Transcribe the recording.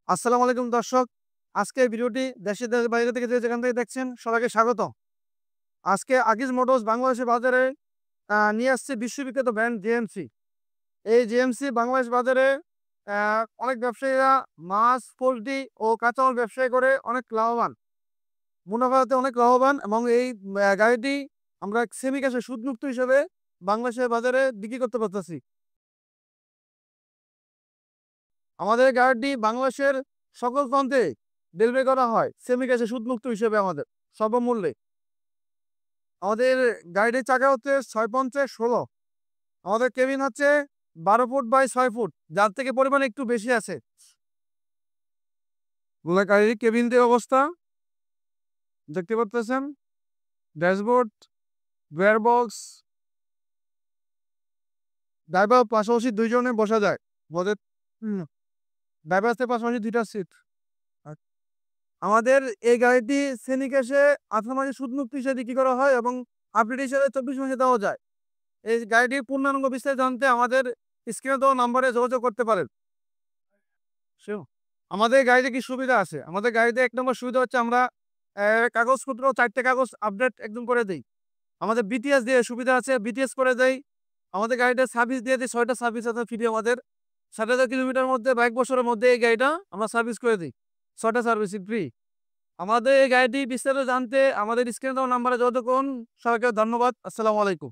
আসসালামু আলাইকুম দর্শক। আজকে ভিডিওটি দেশের বাইরে থেকে যেখান থেকে দেখছেন সবাইকে স্বাগত। আজকে আকিজ মোটরস বাংলাদেশের বাজারে নিয়ে আসছে বিশ্ববিখ্যাত ব্র্যান্ড জেএমসি। এই জেএমসি বাংলাদেশ বাজারে অনেক ব্যবসায়ীরা মাছ, পোল্ট্রি ও কাঁচামাল ব্যবসায় করে অনেক লাভবান। মুনাফাতে অনেক লাভবান এবং এই গাড়িটি আমরা সেমি ক্যাশে সুদমুক্ত হিসেবে বাংলাদেশের বাজারে বিক্রি করতে পারতেছি। আমাদের গাড়িটি বাংলাদেশের সকল প্রান্তে ডেলিভারি করা হয় সেমি ক্যাশে সুদমুক্ত হিসেবে আমাদের স্বল্পমূল্যে। আমাদের গাড়ির চাকা হচ্ছে 6.5-16। আমাদের কেবিন হচ্ছে 12 ফুট বাই 6 ফুট, যার থেকে পরিমাণ একটু বেশি আছে। গাড়ির কেবিনটির অবস্থা দেখতে পাচ্ছেন, ড্যাশবোর্ড, গিয়ার বক্স, ড্রাইভার পাশাপাশি দুইজনে বসা যায়। আমাদের ড্রাইভারের পাশাপাশি 2টা সিট। আমাদের এই গাড়িটি শ্রেণী ক্যাশে 18 মাসে সুদমুক্ত হিসেবে বিক্রি করা হয় এবং আপডেট হিসেবে 24 মাসে দেওয়া যায়। এই গাড়িটির পূর্ণাঙ্গ বিস্তারিত জানতে আমাদের স্ক্রিনে দেওয়া নম্বরে যোগাযোগ করতে পারেন। আমাদের গাড়িতে কি সুবিধা আছে? আমাদের গাড়িতে 1 নম্বর সুবিধা হচ্ছে আমরা কাগজপত্র 4টে কাগজ আপডেট একদম করে দেই। আমাদের বিটিএস দিয়ে সুবিধা আছে, বিটিএস করে দেই। আমাদের গাড়িটা সার্ভিস দিয়ে দিই, 6টা সার্ভিস আছে ফ্রি আমাদের। 7,000 কিলোমিটার মধ্যে বা 1 বছরের মধ্যে এই গাড়িটা আমরা সার্ভিস করে দিই। 6টা সার্ভিসিং ফ্রি। আমাদের এই গাড়িটি বিস্তারিত জানতে আমাদের স্ক্রিনে দেওয়া নম্বরে যোগাযোগ করুন। সবাইকে ধন্যবাদ। আসসালামু আলাইকুম।